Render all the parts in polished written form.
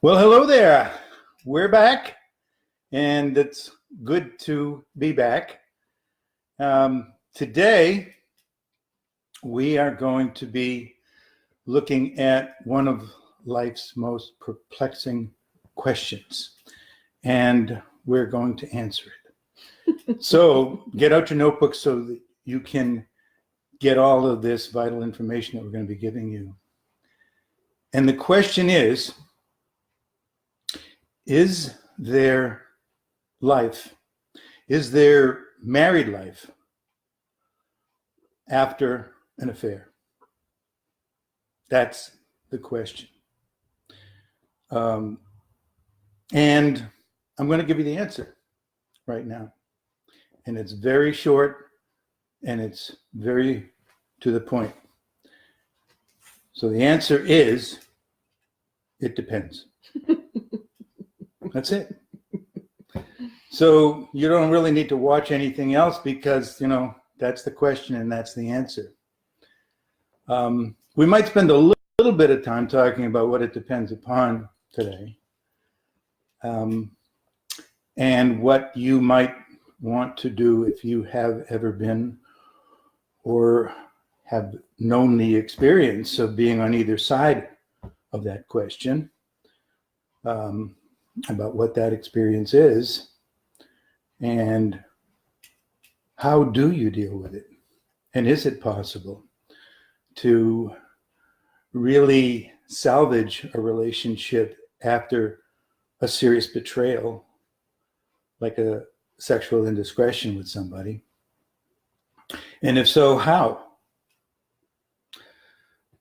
Well, hello there. We're back, and it's good to be back. Today, we are going to be looking at one of life's most perplexing questions, and we're going to answer it. So get out your notebook so that you can get all of this vital information that we're going to be giving you. And the question is there life, is there married life after an affair? That's the question. And I'm going to give you the answer right now. And it's very short and it's very to the point. So the answer is, it depends. That's it. So you don't really need to watch anything else because, that's the question and that's the answer. We might spend a little bit of time talking about what it depends upon today, and what you might want to do if you have ever been or have known the experience of being on either side of that question, about what that experience is and how do you deal with it, and is it possible to really salvage a relationship after a serious betrayal, like a sexual indiscretion with somebody? And if so, how?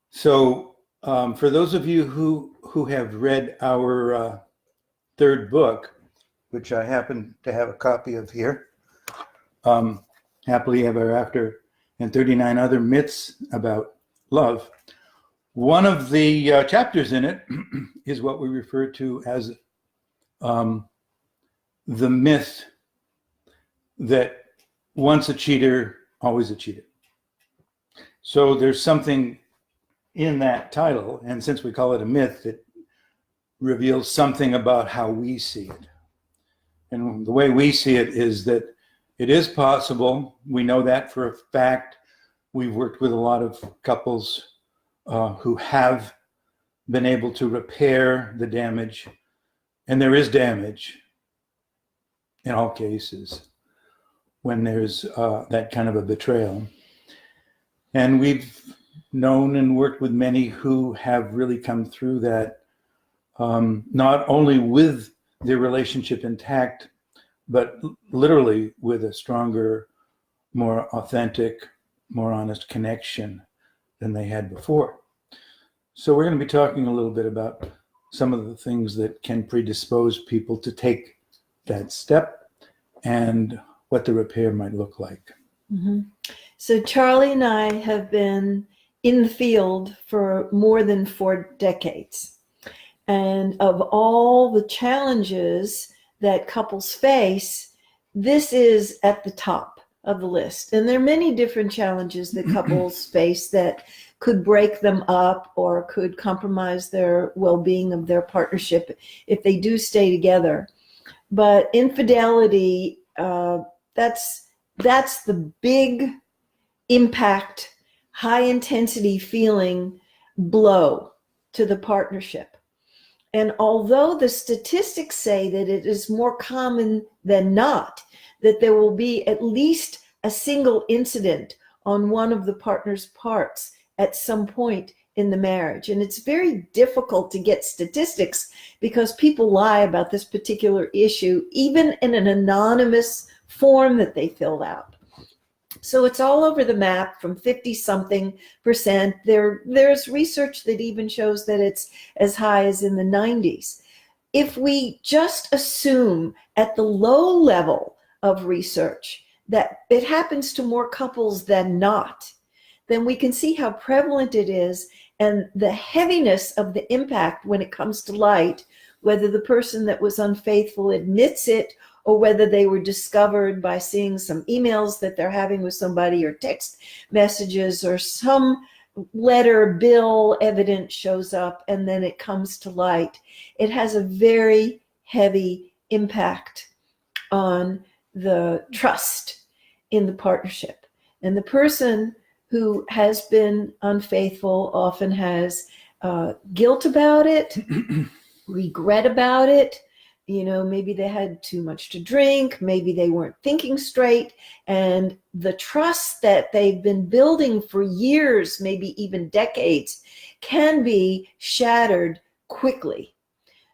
So for those of you who have read our third book, which I happen to have a copy of here, Happily Ever After, and 39 Other Myths About Love, one of the chapters in it is what we refer to as the myth that once a cheater, always a cheater. So there's something in that title, and since we call it a myth, it reveals something about how we see it. And the way we see it is that it is possible. We know that for a fact. We've worked with a lot of couples who have been able to repair the damage, and there is damage in all cases when there's that kind of a betrayal. And we've known and worked with many who have really come through that, not only with their relationship intact, but literally with a stronger, more authentic, more honest connection than they had before. So we're going to be talking a little bit about some of the things that can predispose people to take that step and what the repair might look like. Mm-hmm. So Charlie and I have been in the field for more than 4 decades. And of all the challenges that couples face, this is at the top of the list. And there are many different challenges that couples face that could break them up or could compromise their well-being of their partnership if they do stay together. But infidelity, that's the big impact, high intensity feeling blow to the partnership. And although the statistics say that it is more common than not that there will be at least a single incident on one of the partner's parts at some point in the marriage. And it's very difficult to get statistics because people lie about this particular issue, even in an anonymous form that they filled out. So it's all over the map from 50-something%. There's research that even shows that it's as high as in the 90s. If we just assume at the low level of research that it happens to more couples than not, then we can see how prevalent it is and the heaviness of the impact when it comes to light, whether the person that was unfaithful admits it or whether they were discovered by seeing some emails that they're having with somebody or text messages or some letter, bill, evidence shows up and then it comes to light, it has a very heavy impact on the trust in the partnership. And the person who has been unfaithful often has guilt about it, regret about it. Maybe they had too much to drink, maybe they weren't thinking straight, and the trust that they've been building for years, maybe even decades, can be shattered quickly.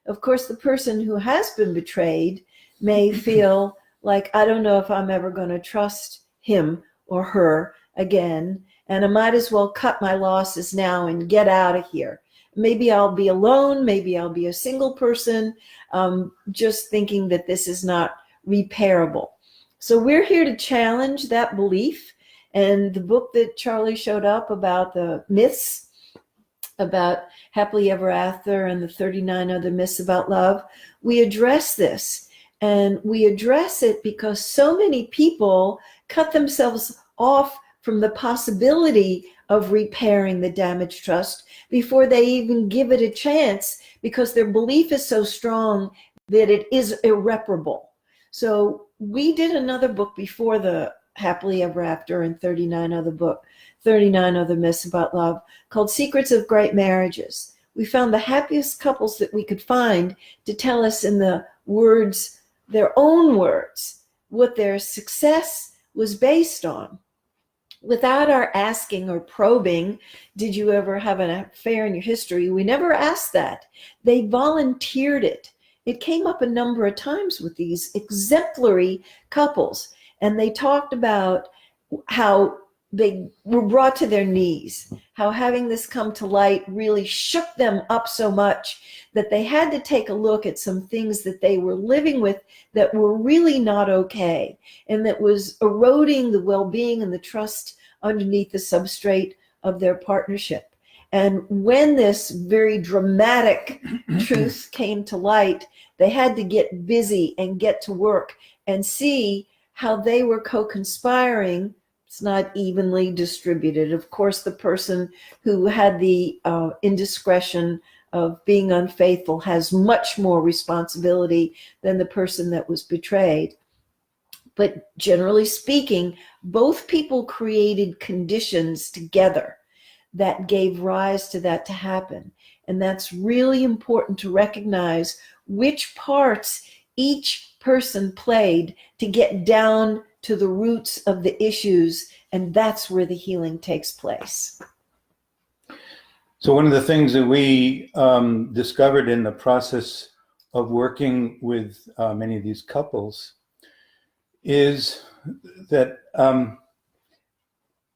Of course, the person who has been betrayed may feel like, I don't know if I'm ever going to trust him or her again, and I might as well cut my losses now and get out of here. Maybe I'll be alone, maybe I'll be a single person, just thinking that this is not repairable. So we're here to challenge that belief. And the book that Charlie showed up about, the myths about happily ever after and the 39 other myths about love, we address this. And we address it because so many people cut themselves off from the possibility of repairing the damaged trust before they even give it a chance, because their belief is so strong that it is irreparable. So we did another book before the Happily Ever After and 39 other myths about love, called Secrets of Great Marriages. We found the happiest couples that we could find to tell us in the words, their own words, what their success was based on, without our asking or probing, did you ever have an affair in your history? We never asked that. They volunteered it. It came up a number of times with these exemplary couples, and they talked about how they were brought to their knees, how having this come to light really shook them up so much that they had to take a look at some things that they were living with that were really not okay, and that was eroding the well-being and the trust underneath the substrate of their partnership. And when this very dramatic truth came to light, they had to get busy and get to work and see how they were co-conspiring. It's not evenly distributed. Of course, the person who had the indiscretion of being unfaithful has much more responsibility than the person that was betrayed. But generally speaking, both people created conditions together that gave rise to that to happen. And that's really important to recognize which parts each person played to get down to the roots of the issues, and that's where the healing takes place. So one of the things that we discovered in the process of working with many of these couples is that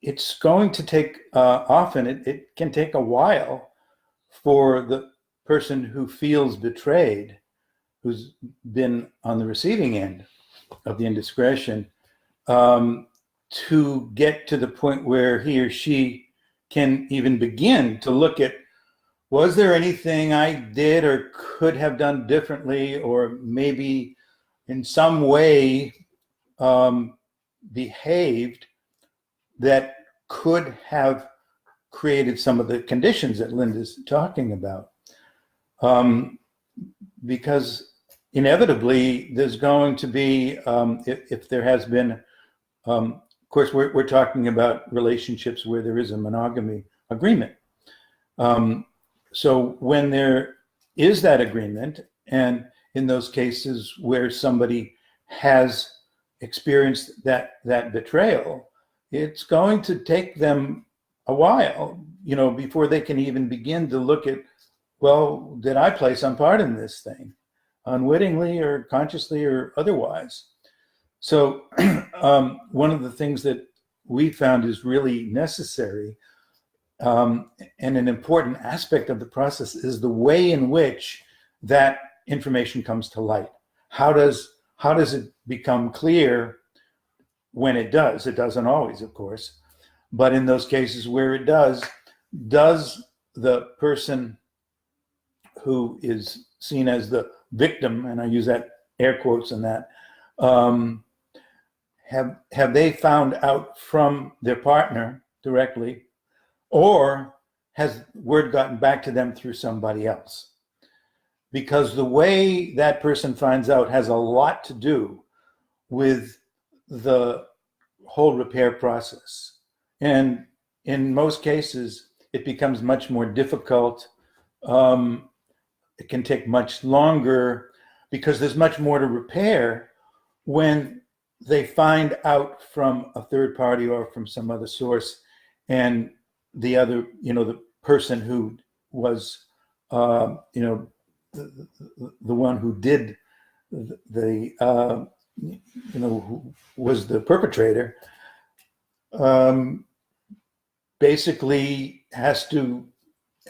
it's going to take, often it can take a while for the person who feels betrayed, who's been on the receiving end of the indiscretion, to get to the point where he or she can even begin to look at, was there anything I did or could have done differently, or maybe in some way behaved that could have created some of the conditions that Linda's talking about. Because inevitably there's going to be, if there has been, of course, we're talking about relationships where there is a monogamy agreement. So when there is that agreement, and in those cases where somebody has experienced that betrayal, it's going to take them a while, before they can even begin to look at, well, did I play some part in this thing, unwittingly or consciously or otherwise? So one of the things that we found is really necessary and an important aspect of the process is the way in which that information comes to light. How does it become clear when it does? It doesn't always, of course, but in those cases where it does the person who is seen as the victim, and I use that air quotes in that, have they found out from their partner directly, or has word gotten back to them through somebody else? Because the way that person finds out has a lot to do with the whole repair process. And in most cases, it becomes much more difficult. It can take much longer because there's much more to repair when they find out from a third party or from some other source, and the other, the person who was, the one who did who was the perpetrator, basically has to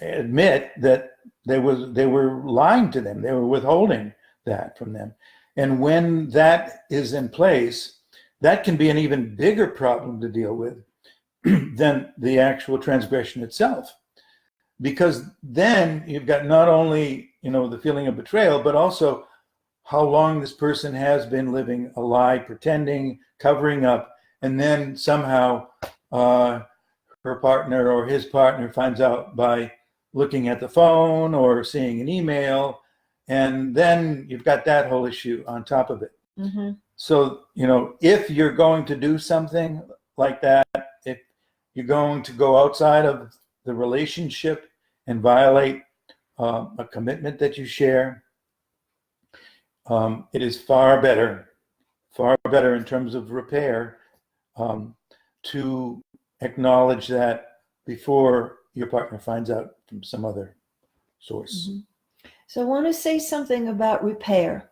admit that they were lying to them. They were withholding that from them. And when that is in place, that can be an even bigger problem to deal with than the actual transgression itself. Because then you've got not only, the feeling of betrayal, but also how long this person has been living a lie, pretending, covering up, and then somehow her partner or his partner finds out by looking at the phone or seeing an email, and then you've got that whole issue on top of it. Mm-hmm. So, if you're going to do something like that, if you're going to go outside of the relationship and violate a commitment that you share, it is far better in terms of repair, to acknowledge that before your partner finds out from some other source. Mm-hmm. So I want to say something about repair.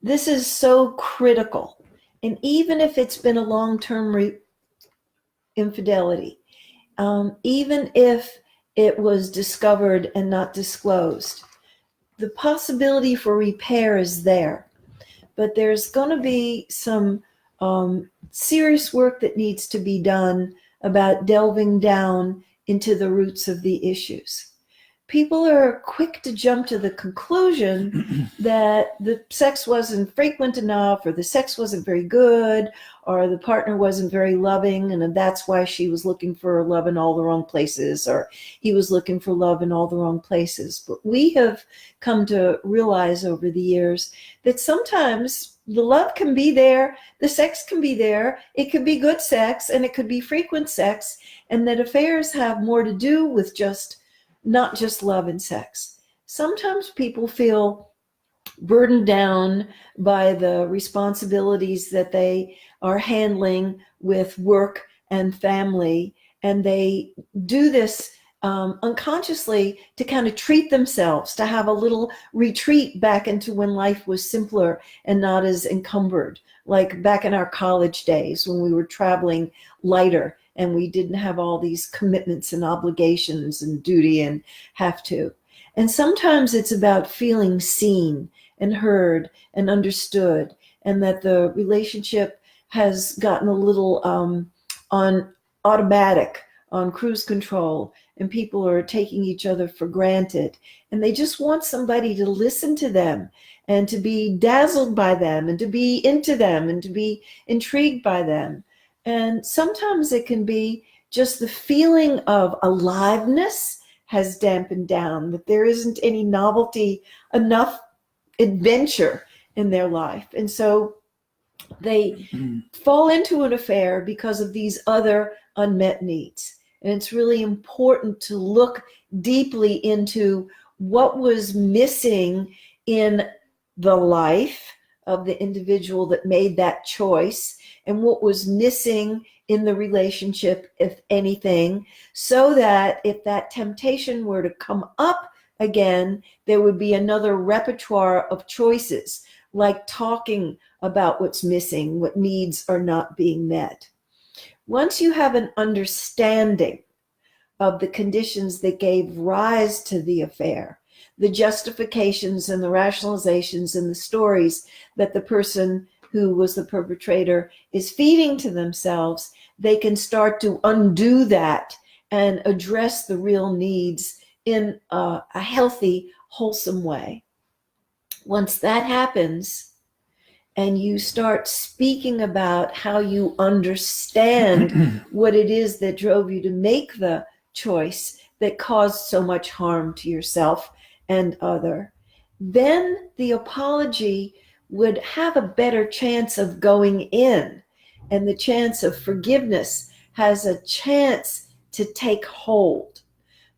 This is so critical. And even if it's been a long-term infidelity, even if it was discovered and not disclosed, the possibility for repair is there. But there's going to be some serious work that needs to be done about delving down into the roots of the issues. People are quick to jump to the conclusion that the sex wasn't frequent enough, or the sex wasn't very good, or the partner wasn't very loving, and that's why she was looking for love in all the wrong places, or he was looking for love in all the wrong places. But we have come to realize over the years that sometimes the love can be there, the sex can be there, it could be good sex, and it could be frequent sex, and that affairs have more to do with not just love and sex. Sometimes people feel burdened down by the responsibilities that they are handling with work and family, and they do this unconsciously to kind of treat themselves, to have a little retreat back into when life was simpler and not as encumbered, like back in our college days when we were traveling lighter and we didn't have all these commitments and obligations and duty and have to. And sometimes it's about feeling seen and heard and understood, and that the relationship has gotten a little on automatic, on cruise control, and people are taking each other for granted. And they just want somebody to listen to them and to be dazzled by them and to be into them and to be intrigued by them. And sometimes it can be just the feeling of aliveness has dampened down, that there isn't any novelty, enough adventure in their life. And so they fall into an affair because of these other unmet needs. And it's really important to look deeply into what was missing in the life of the individual that made that choice, and what was missing in the relationship, if anything, so that if that temptation were to come up again, there would be another repertoire of choices, like talking about what's missing, what needs are not being met. Once you have an understanding of the conditions that gave rise to the affair, the justifications and the rationalizations and the stories that the person who was the perpetrator is feeding to themselves, they can start to undo that and address the real needs in a healthy, wholesome way. Once that happens, and you start speaking about how you understand what it is that drove you to make the choice that caused so much harm to yourself and other, then the apology would have a better chance of going in, and the chance of forgiveness has a chance to take hold.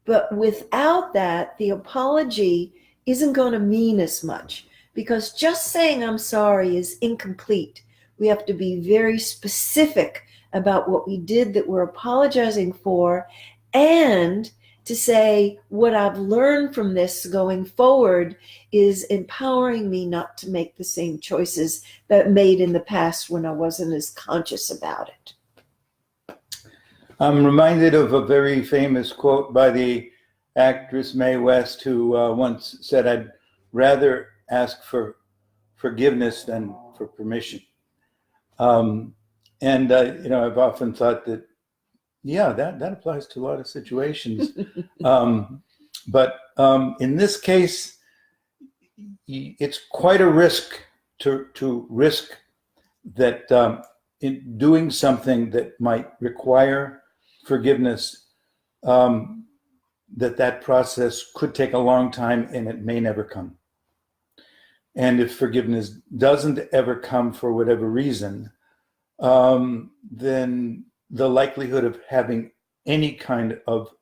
But without that, the apology isn't going to mean as much, because just saying I'm sorry is incomplete. We have to be very specific about what we did that we're apologizing for, and to say what I've learned from this going forward is empowering me not to make the same choices that I made in the past when I wasn't as conscious about it. I'm reminded of a very famous quote by the actress Mae West, who once said, "I'd rather ask for forgiveness than for permission." I've often thought that, yeah, that applies to a lot of situations. But in this case, it's quite a risk to risk that in doing something that might require forgiveness, that process could take a long time and it may never come. And if forgiveness doesn't ever come for whatever reason, then the likelihood of having any kind of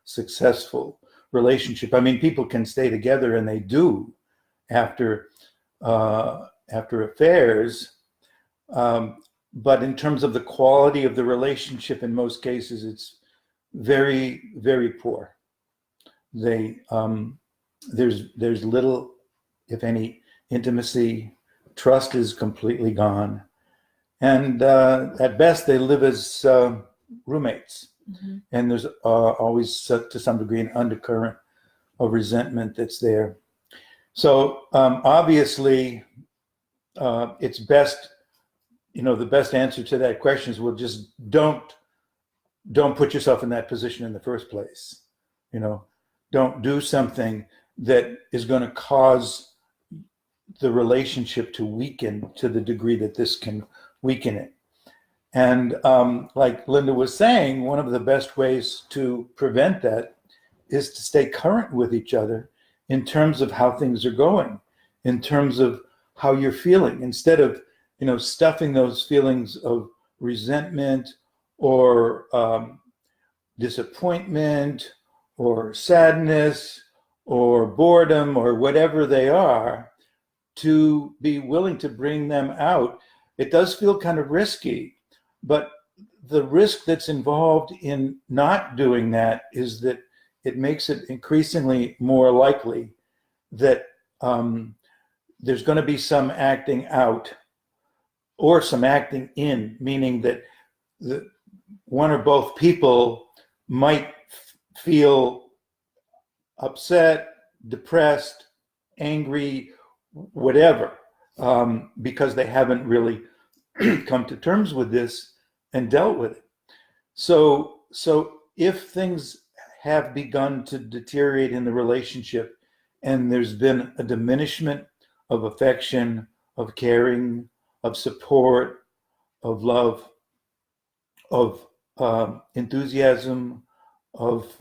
successful relationship, I mean, people can stay together, and they do after affairs, but in terms of the quality of the relationship, in most cases, it's very, very poor. There's little, if any, intimacy. Trust is completely gone, and at best they live as roommates. Mm-hmm. And there's always, to some degree, an undercurrent of resentment that's there. So obviously, it's best, the best answer to that question is, well, just don't put yourself in that position in the first place. Don't do something that is going to cause the relationship to weaken to the degree that this can weaken it. And like Linda was saying, one of the best ways to prevent that is to stay current with each other in terms of how things are going, in terms of how you're feeling, instead of, stuffing those feelings of resentment or disappointment or sadness or boredom or whatever they are, to be willing to bring them out. It does feel kind of risky, but the risk that's involved in not doing that is that it makes it increasingly more likely that there's going to be some acting out or some acting in, meaning that one or both people might feel upset, depressed, angry, whatever, because they haven't really come to terms with this and dealt with it. So if things have begun to deteriorate in the relationship, and there's been a diminishment of affection, of caring, of support, of love, of enthusiasm, of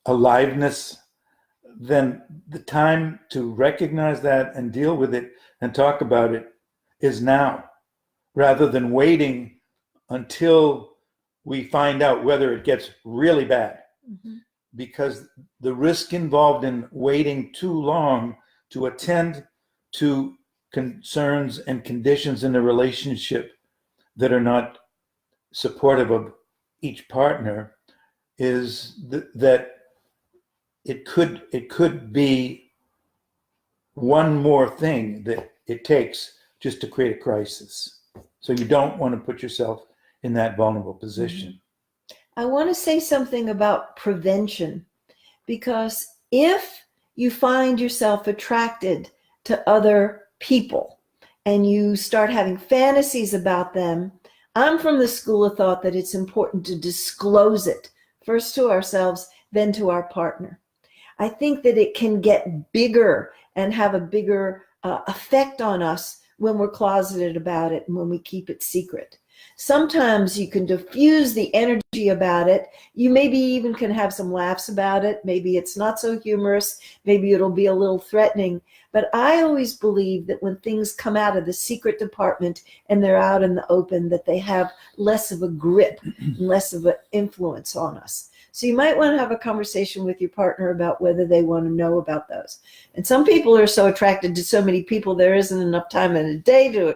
aliveness, then the time to recognize that and deal with it and talk about it is now, rather than waiting until we find out whether it gets really bad. Mm-hmm. Because the risk involved in waiting too long to attend to concerns and conditions in the relationship that are not supportive of each partner is that it could be one more thing that it takes just to create a crisis. So you don't want to put yourself in that vulnerable position. I want to say something about prevention, because if you find yourself attracted to other people and you start having fantasies about them, I'm from the school of thought that it's important to disclose it, first to ourselves, then to our partner. I think that it can get bigger and have a bigger effect on us when we're closeted about it and when we keep it secret. Sometimes you can diffuse the energy about it. You maybe even can have some laughs about it. Maybe it's not so humorous. Maybe it'll be a little threatening. But I always believe that when things come out of the secret department and they're out in the open, that they have less of a grip, less of an influence on us. So you might want to have a conversation with your partner about whether they want to know about those. And some people are so attracted to so many people, there isn't enough time in a day to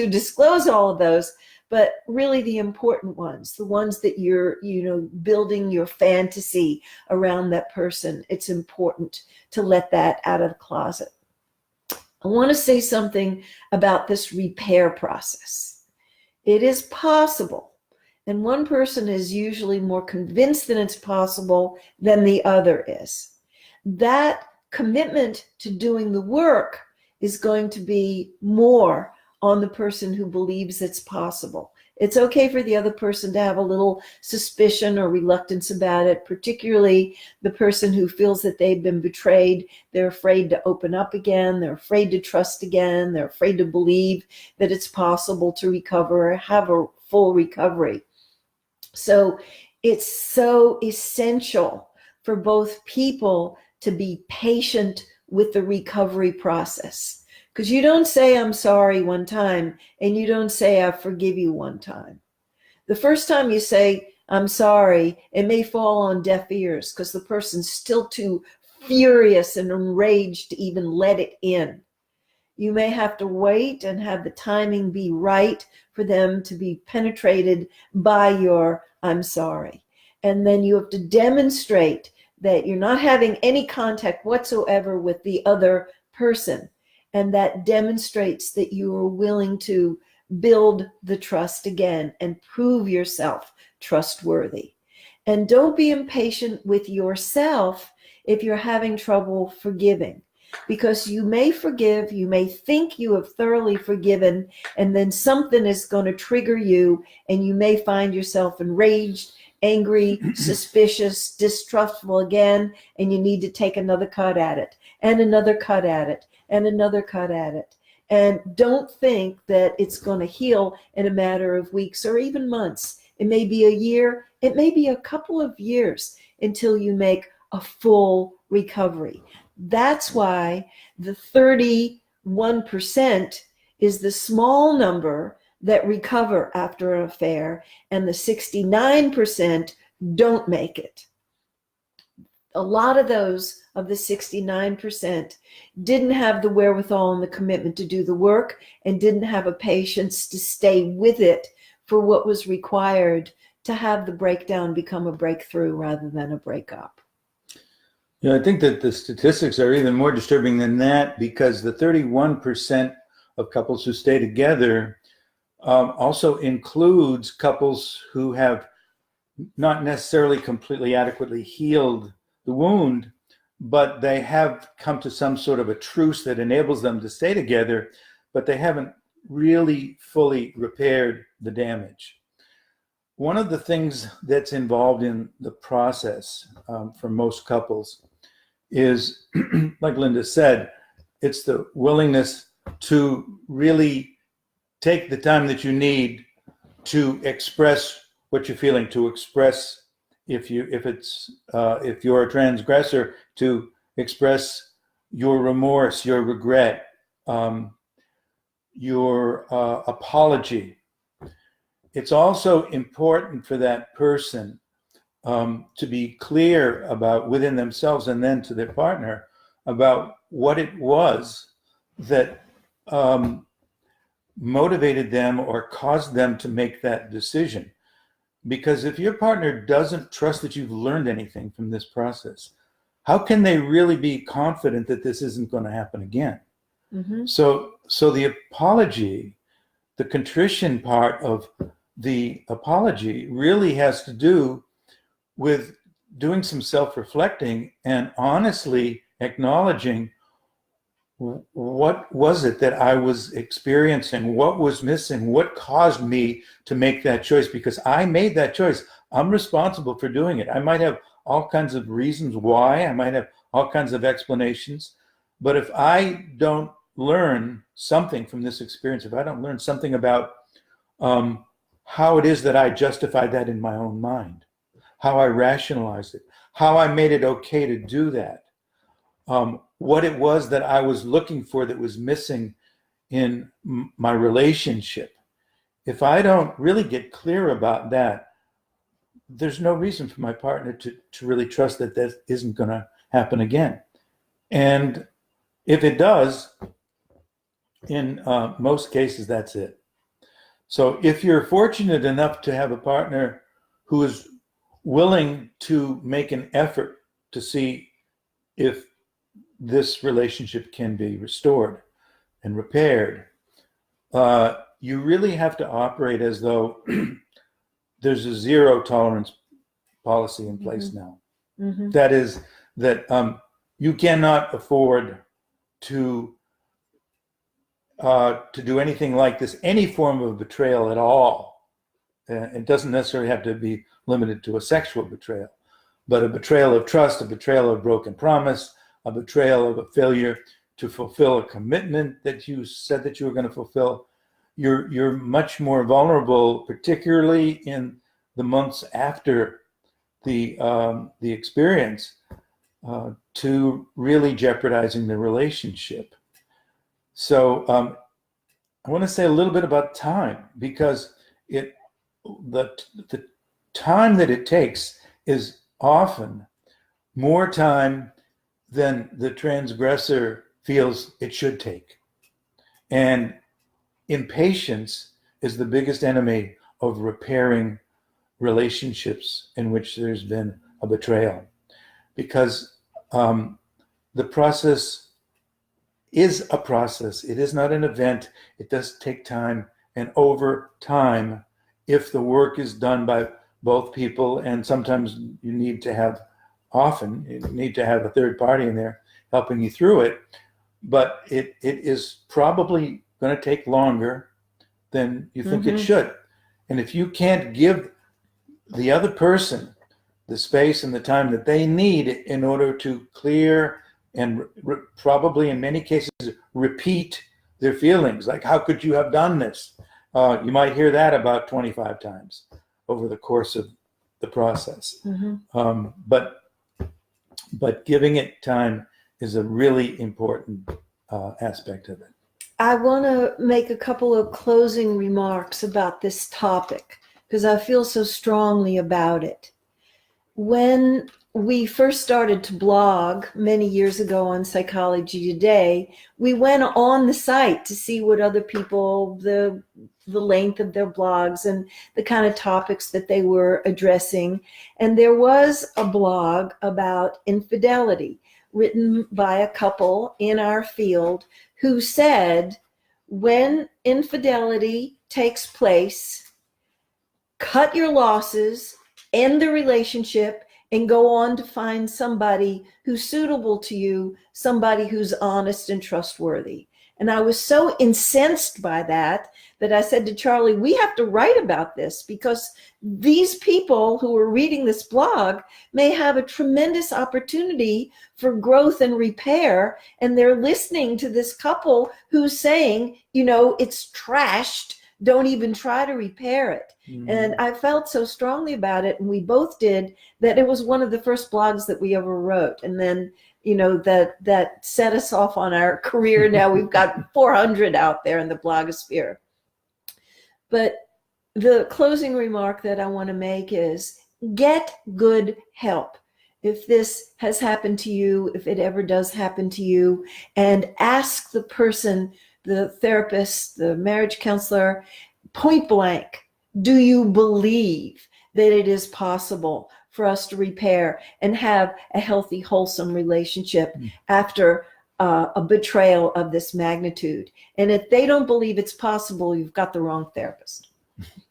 disclose all of those. But really the important ones, the ones that you're, building your fantasy around that person, it's important to let that out of the closet. I want to say something about this repair process. It is possible, and one person is usually more convinced that it's possible than the other is. That commitment to doing the work is going to be more on the person who believes it's possible. It's okay for the other person to have a little suspicion or reluctance about it, particularly the person who feels that they've been betrayed. They're afraid to open up again. They're afraid to trust again. They're afraid to believe that it's possible to recover or have a full recovery. So it's so essential for both people to be patient with the recovery process. Because you don't say, I'm sorry one time, and you don't say, I forgive you one time. The first time you say, I'm sorry, it may fall on deaf ears because the person's still too furious and enraged to even let it in. You may have to wait and have the timing be right for them to be penetrated by your, I'm sorry. And then you have to demonstrate that you're not having any contact whatsoever with the other person. And that demonstrates that you are willing to build the trust again and prove yourself trustworthy. And don't be impatient with yourself if you're having trouble forgiving, because you may forgive, you may think you have thoroughly forgiven, and then something is going to trigger you, and you may find yourself enraged, angry, suspicious, distrustful again, and you need to take another cut at it, and another cut at it, and another cut at it. And don't think that it's going to heal in a matter of weeks or even months. It may be a year, it may be a couple of years until you make a full recovery. That's why the 31% is the small number that recover after an affair, and the 69% don't make it. A lot of those of the 69% didn't have the wherewithal and the commitment to do the work, and didn't have a patience to stay with it for what was required to have the breakdown become a breakthrough rather than a breakup. Yeah, I think that the statistics are even more disturbing than that, because the 31% of couples who stay together also includes couples who have not necessarily completely adequately healed the wound, but they have come to some sort of a truce that enables them to stay together, but they haven't really fully repaired the damage. One of the things that's involved in the process for most couples is, like Linda said, it's the willingness to really take the time that you need to express what you're feeling, to express if you're a transgressor, to express your remorse, your regret, your apology. It's also important for that person to be clear about within themselves and then to their partner about what it was that motivated them or caused them to make that decision. Because if your partner doesn't trust that you've learned anything from this process, how can they really be confident that this isn't going to happen again? Mm-hmm. So the apology, the contrition part of the apology really has to do with doing some self-reflecting and honestly acknowledging what was it that I was experiencing, what was missing, what caused me to make that choice, because I made that choice. I'm responsible for doing it. I might have all kinds of reasons why, I might have all kinds of explanations, but if I don't learn something from this experience, if I don't learn something about how it is that I justified that in my own mind, how I rationalized it, how I made it okay to do that, what it was that I was looking for that was missing in my relationship. If I don't really get clear about that, there's no reason for my partner to really trust that that isn't going to happen again. And if it does, in most cases, that's it. So if you're fortunate enough to have a partner who is willing to make an effort to see if this relationship can be restored and repaired, you really have to operate as though there's a zero tolerance policy in place now. That is, that you cannot afford to do anything like this, any form of betrayal at all. It doesn't necessarily have to be limited to a sexual betrayal, but a betrayal of trust, a betrayal of broken promise, a betrayal of a failure to fulfill a commitment that you said that you were going to fulfill. You're much more vulnerable, particularly in the months after the experience, to really jeopardizing the relationship. So I want to say a little bit about time, because the time that it takes is often more time than the transgressor feels it should take. And impatience is the biggest enemy of repairing relationships in which there's been a betrayal, because the process is a process. It is not an event. It does take time. And over time, if the work is done by both people, and sometimes you need to have a third party in there helping you through it, but it is probably going to take longer than you think it should. And if you can't give the other person the space and the time that they need in order to clear and probably in many cases repeat their feelings, like, how could you have done this? You might hear that about 25 times over the course of the process. But giving it time is a really important aspect of it. I want to make a couple of closing remarks about this topic because I feel so strongly about it. When we first started to blog many years ago on Psychology Today, we went on the site to see what other people, the length of their blogs and the kind of topics that they were addressing. And there was a blog about infidelity written by a couple in our field who said, when infidelity takes place, cut your losses, end the relationship, and go on to find somebody who's suitable to you, somebody who's honest and trustworthy. And I was so incensed by that I said to Charlie, we have to write about this, because these people who are reading this blog may have a tremendous opportunity for growth and repair. And they're listening to this couple who's saying, it's trashed. Don't even try to repair it. And I felt so strongly about it, and we both did, that it was one of the first blogs that we ever wrote. And then, that set us off on our career. Now we've got 400 out there in the blogosphere. But the closing remark that I want to make is, get good help. If this has happened to you, if it ever does happen to you, and ask the person, the therapist, the marriage counselor, point blank, do you believe that it is possible for us to repair and have a healthy, wholesome relationship after a betrayal of this magnitude? And if they don't believe it's possible, you've got the wrong therapist.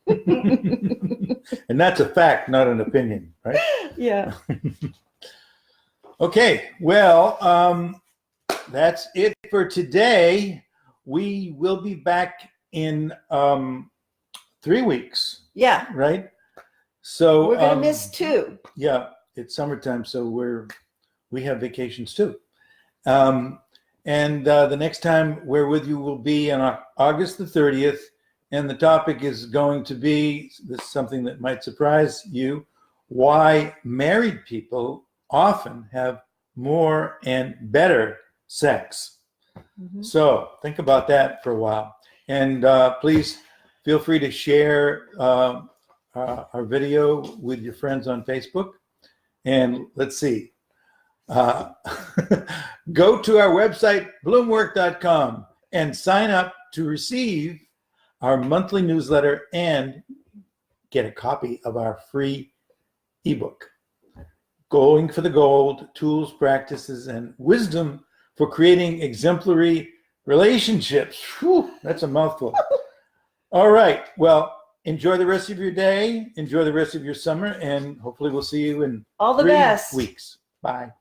And that's a fact, not an opinion, right? Yeah. Okay, well, that's it for today. We will be back in 3 weeks. Yeah. Right? So we're going to miss 2. Yeah, it's summertime, so we have vacations too. And the next time we're with you will be on August the 30th And the topic is going to be this is something that might surprise you, why married people often have more and better sex. Mhm. So think about that for a while. And please feel free to share our video with your friends on Facebook. And let's see. Go to our website, bloomwork.com, and sign up to receive our monthly newsletter and get a copy of our free ebook, Going for the Gold, Tools, Practices, and Wisdom for Creating Exemplary Relationships. Whew, that's a mouthful. All right. Well, enjoy the rest of your day. Enjoy the rest of your summer. And hopefully we'll see you in All the 3 best. weeks. Bye.